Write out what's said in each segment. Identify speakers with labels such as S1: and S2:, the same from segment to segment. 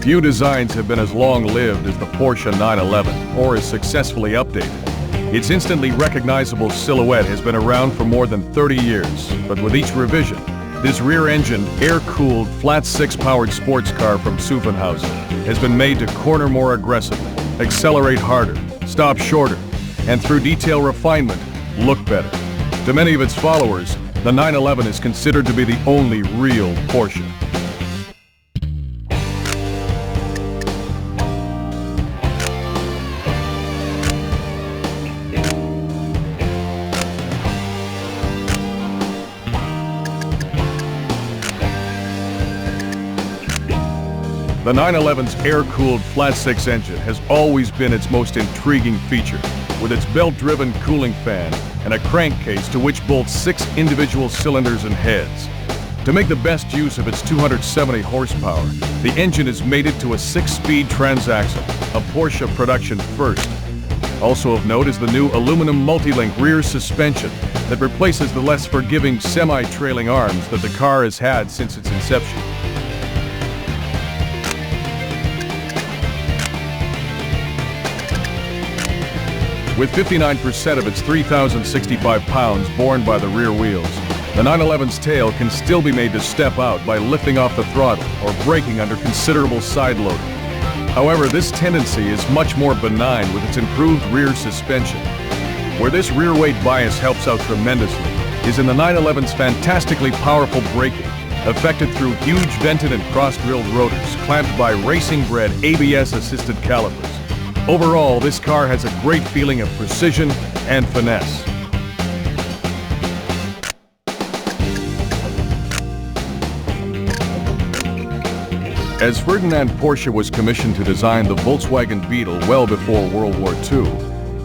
S1: Few designs have been as long-lived as the Porsche 911 or as successfully updated. Its instantly recognizable silhouette has been around for more than 30 years, but with each revision, this rear-engined, air-cooled, flat-six-powered sports car from Zuffenhausen has been made to corner more aggressively, accelerate harder, stop shorter, and through detail refinement, look better. To many of its followers, the 911 is considered to be the only real Porsche. The 911's air-cooled flat-six engine has always been its most intriguing feature, with its belt-driven cooling fan and a crankcase to which bolts 6 individual cylinders and heads. To make the best use of its 270 horsepower, the engine is mated to a 6-speed transaxle, a Porsche production first. Also of note is the new aluminum multi-link rear suspension that replaces the less forgiving semi-trailing arms that the car has had since its inception. With 59% of its 3,065 pounds borne by the rear wheels, the 911's tail can still be made to step out by lifting off the throttle or braking under considerable side loading. However, this tendency is much more benign with its improved rear suspension. Where this rear weight bias helps out tremendously is in the 911's fantastically powerful braking, effected through huge vented and cross-drilled rotors clamped by racing-bred ABS-assisted calipers. Overall, this car has a great feeling of precision and finesse. As Ferdinand Porsche was commissioned to design the Volkswagen Beetle well before World War II,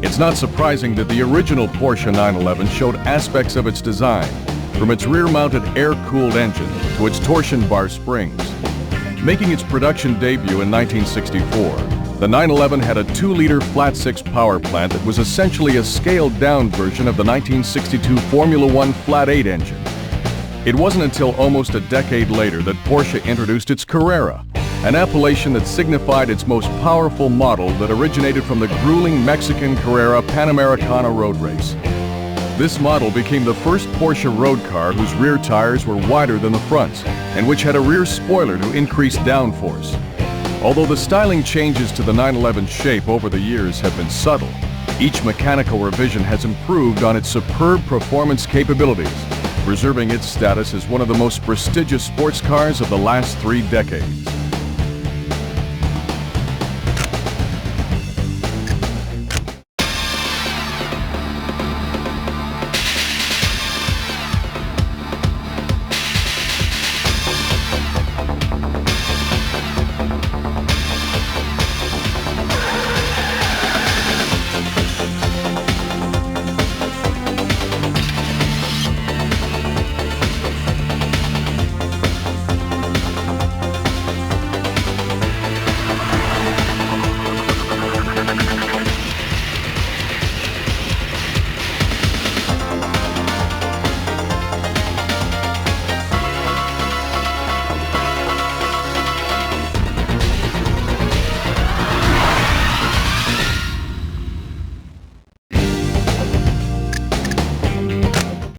S1: it's not surprising that the original Porsche 911 showed aspects of its design, from its rear-mounted air-cooled engine to its torsion bar springs. Making its production debut in 1964, the 911 had a 2-liter flat-six power plant that was essentially a scaled-down version of the 1962 Formula One flat-8 engine. It wasn't until almost a decade later that Porsche introduced its Carrera, an appellation that signified its most powerful model that originated from the grueling Mexican Carrera Panamericana road race. This model became the first Porsche road car whose rear tires were wider than the fronts, and which had a rear spoiler to increase downforce. Although the styling changes to the 911's shape over the years have been subtle, each mechanical revision has improved on its superb performance capabilities, preserving its status as one of the most prestigious sports cars of the last 3 decades.